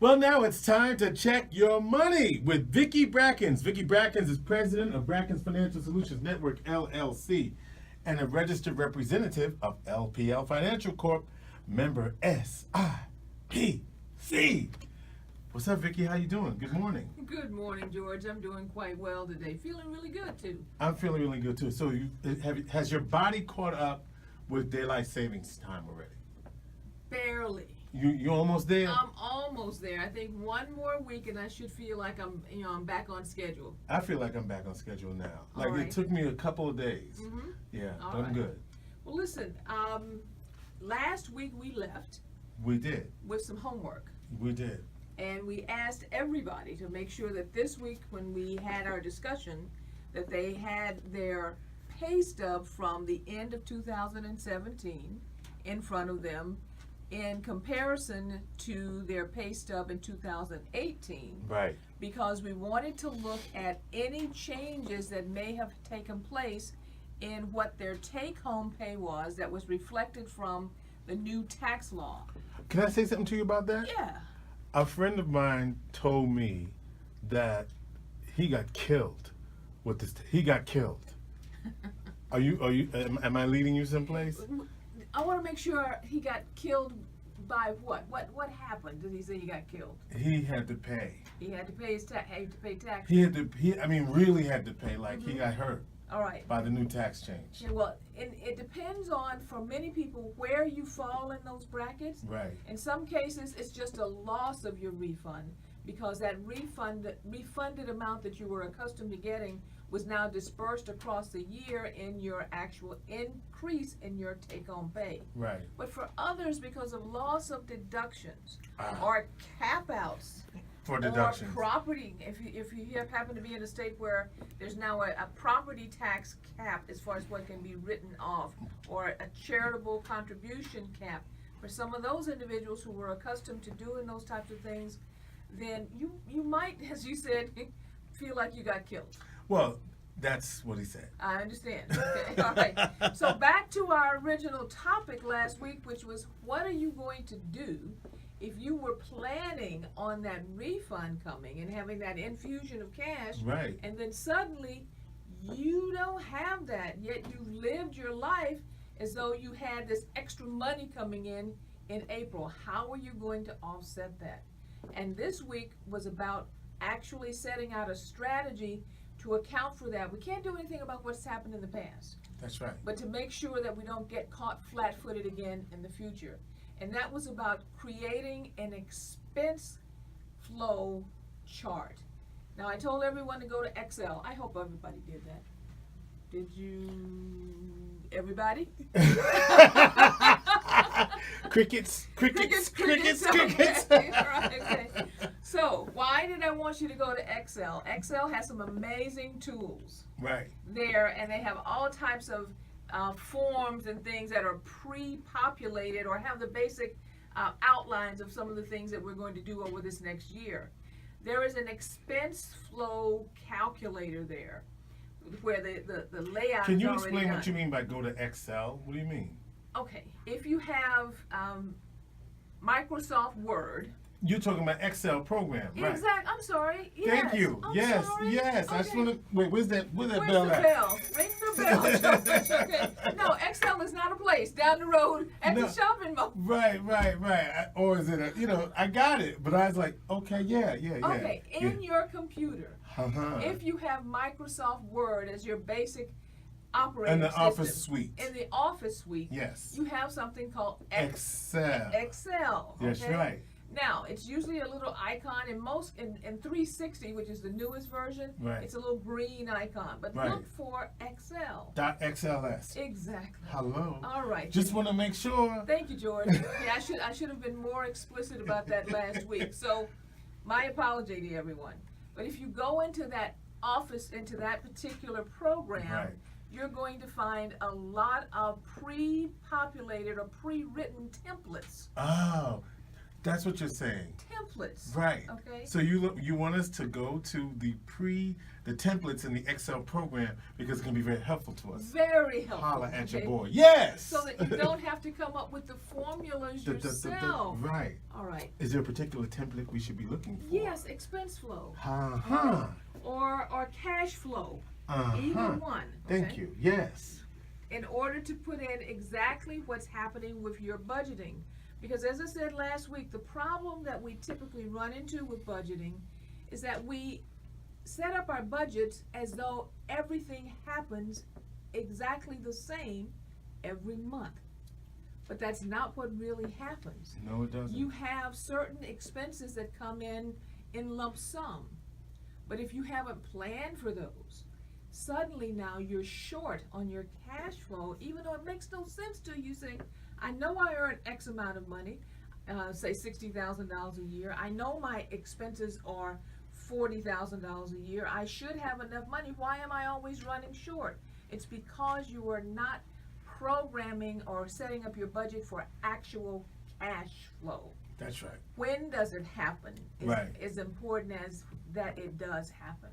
Well, now it's time to check your money with Vicki Brackens. Vicki Brackens is president of Brackens Financial Solutions Network, LLC, and a registered representative of LPL Financial Corp, member SIPC. What's up, Vicki? How you doing? Good morning. Good morning, George. I'm doing quite well today. Feeling really good, too. I'm feeling really good, too. So has your body caught up with daylight savings time already? Barely. You almost there? I'm almost there. I think one more week and I should feel like I'm back on schedule. I feel like I'm back on schedule now. All Like right. It took me a couple of days. Mm-hmm. Yeah, All but I'm right. good. Well, listen, last week we left We did. with some homework. We did. And we asked everybody to make sure that this week when we had our discussion that they had their pay stub from the end of 2017 in front of them in comparison to their pay stub in 2018. Right. Because we wanted to look at any changes that may have taken place in what their take-home pay was that was reflected from the new tax law. Can I say something to you about that? Yeah. A friend of mine told me that he got killed with this. He got killed. Am I leading you someplace? I want to make sure he got killed by what? What happened? Did he say he got killed? He had to pay. He had to pay his tax. Had to pay tax. Really had to pay. Like he got hurt All right. by the new tax change. Yeah, well, it depends on, for many people, where you fall in those brackets. Right. In some cases, it's just a loss of your refund because that refunded amount that you were accustomed to getting was now dispersed across the year in your actual increase in your take-home pay. Right. But for others, because of loss of deductions or cap-outs, For deductions. or property, if you happen to be in a state where there's now a property tax cap as far as what can be written off, or a charitable contribution cap, for some of those individuals who were accustomed to doing those types of things, then you might, as you said, feel like you got killed. Well, that's what he said. I understand. Okay, all right. So back to our original topic last week, which was what are you going to do if you were planning on that refund coming and having that infusion of cash, Right. and then suddenly you don't have that, yet you've lived your life as though you had this extra money coming in April. How are you going to offset that? And this week was about actually setting out a strategy to account for that. We can't do anything about what's happened in the past, That's right. but to make sure that we don't get caught flat-footed again in the future. And that was about creating an expense flow chart. Now, I told everyone to go to Excel. I hope everybody did that. Did you, everybody? Crickets. Okay. All right, okay. So, why did I want you to go to Excel? Excel has some amazing tools Right. there, and they have all types of forms and things that are pre-populated or have the basic outlines of some of the things that we're going to do over this next year. There is an expense flow calculator there where the layout Can is you already explain done. what you mean by go to Excel? What do you mean? Okay, if you have Microsoft Word. You're talking about Excel program, right? Exactly. I'm sorry. Yes. Thank you. I'm Yes, sorry. yes. Okay. I just want to wait. Where's that Where's bell the at? bell? Ring the bell. Okay. No, Excel is not a place down the road at No. the shopping mall. Right. Or is it I got it, but I was like, okay, yeah. Okay, in your computer, Uh-huh. if you have Microsoft Word as your basic operating In the system, Office suite. in the Office suite, Yes. you have something called Excel. Excel. That's okay? right. Now, it's usually a little icon in 360, which is the newest version. Right. It's a little green icon, but Right. look for Excel. .xls. Exactly. Hello. All right. Just want to make sure. Thank you, George. Yeah, I should have been more explicit about that last week. So, my apology to everyone. But if you go into that office, into that particular program, Right. you're going to find a lot of pre-populated or pre-written templates. Oh, that's what you're saying. templates. Right. Okay. So you want us to go to the templates in the Excel program because it can be very helpful to us. Very helpful. Holla at your okay? boy. Yes. So that you don't have to come up with the formulas yourself. Right. All right. Is there a particular template we should be looking for? Yes, expense flow. Uh-huh. Or cash flow. Uh-huh. Either one. Thank okay? you. Yes. In order to put in exactly what's happening with your budgeting. Because as I said last week, the problem that we typically run into with budgeting is that we set up our budgets as though everything happens exactly the same every month. But that's not what really happens. No, it doesn't. You have certain expenses that come in lump sum. But if you haven't planned for those, suddenly now you're short on your cash flow, even though it makes no sense to you. Saying, I know I earn X amount of money, say $60,000 a year. I know my expenses are $40,000 a year. I should have enough money. Why am I always running short? It's because you are not programming or setting up your budget for actual cash flow. That's right. When does it happen is Right. as important as that it does happen.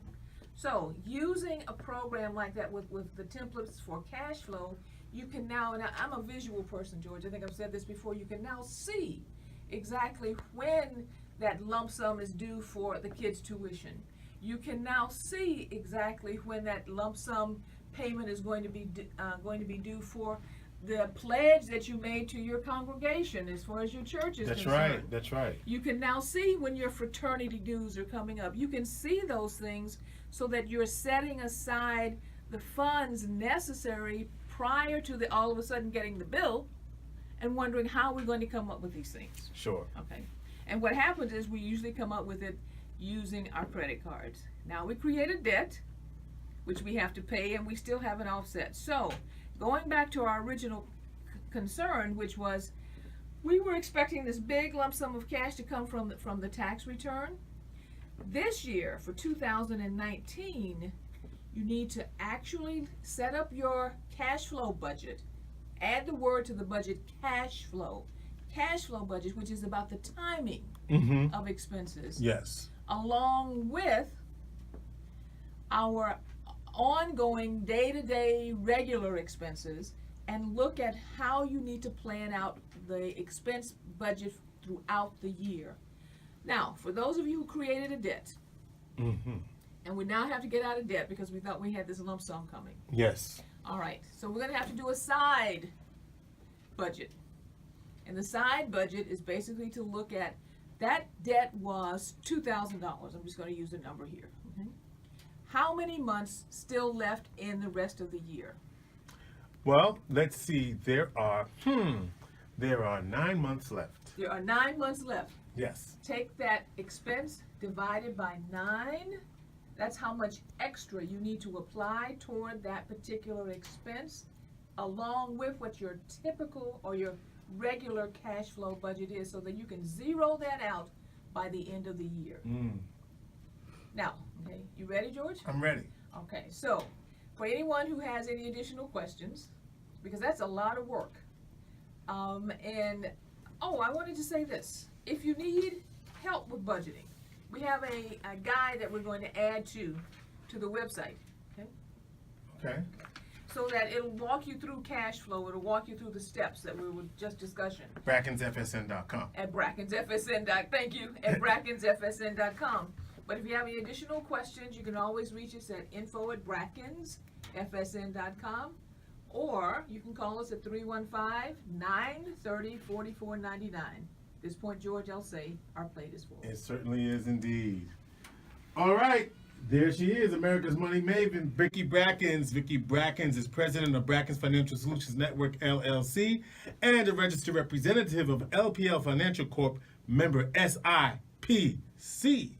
So using a program like that with the templates for cash flow, you can now, and I'm a visual person, George, I think I've said this before, you can now see exactly when that lump sum is due for the kids' tuition. You can now see exactly when that lump sum payment is going to be due for the pledge that you made to your congregation as far as your church is concerned. Right. That's right. You can now see when your fraternity dues are coming up. You can see those things so that you're setting aside the funds necessary prior to all of a sudden getting the bill and wondering how we're going to come up with these things. Sure. Okay. And what happens is we usually come up with it using our credit cards. Now we create a debt, which we have to pay, and we still have an offset. So going back to our original concern, which was we were expecting this big lump sum of cash to come from the tax return. This year, for 2019, you need to actually set up your cash flow budget. Add the word to the budget, cash flow. Cash flow budget, which is about the timing of expenses. Yes. Along with our ongoing day-to-day regular expenses, and look at how you need to plan out the expense budget throughout the year. Now, for those of you who created a debt, and we now have to get out of debt because we thought we had this lump sum coming. Yes. All right, so we're going to have to do a side budget. And the side budget is basically to look at that debt was $2,000. I'm just going to use a number here. Okay? How many months still left in the rest of the year? Well, let's see. There are 9 months left. There are 9 months left. Yes. Take that expense divided by 9. That's how much extra you need to apply toward that particular expense, along with what your typical or your regular cash flow budget is, so that you can zero that out by the end of the year. Now, okay, you ready, George? I'm ready. Okay, so for anyone who has any additional questions, because that's a lot of work, and I wanted to say this. If you need help with budgeting, we have a guide that we're going to add to the website, okay? Okay. So that it'll walk you through cash flow, it'll walk you through the steps that we were just discussing. BrackensFSN.com. At BrackensFSN. Thank you, at BrackensFSN.com. But if you have any additional questions, you can always reach us at info@BrackensFSN.com, or you can call us at 315-930-4499. At this point, George, I'll say our plate is full. It certainly is indeed. All right. There she is, America's Money Maven, Vicki Brackens. Vicki Brackens is president of Brackens Financial Solutions Network, LLC, and a registered representative of LPL Financial Corp, member SIPC.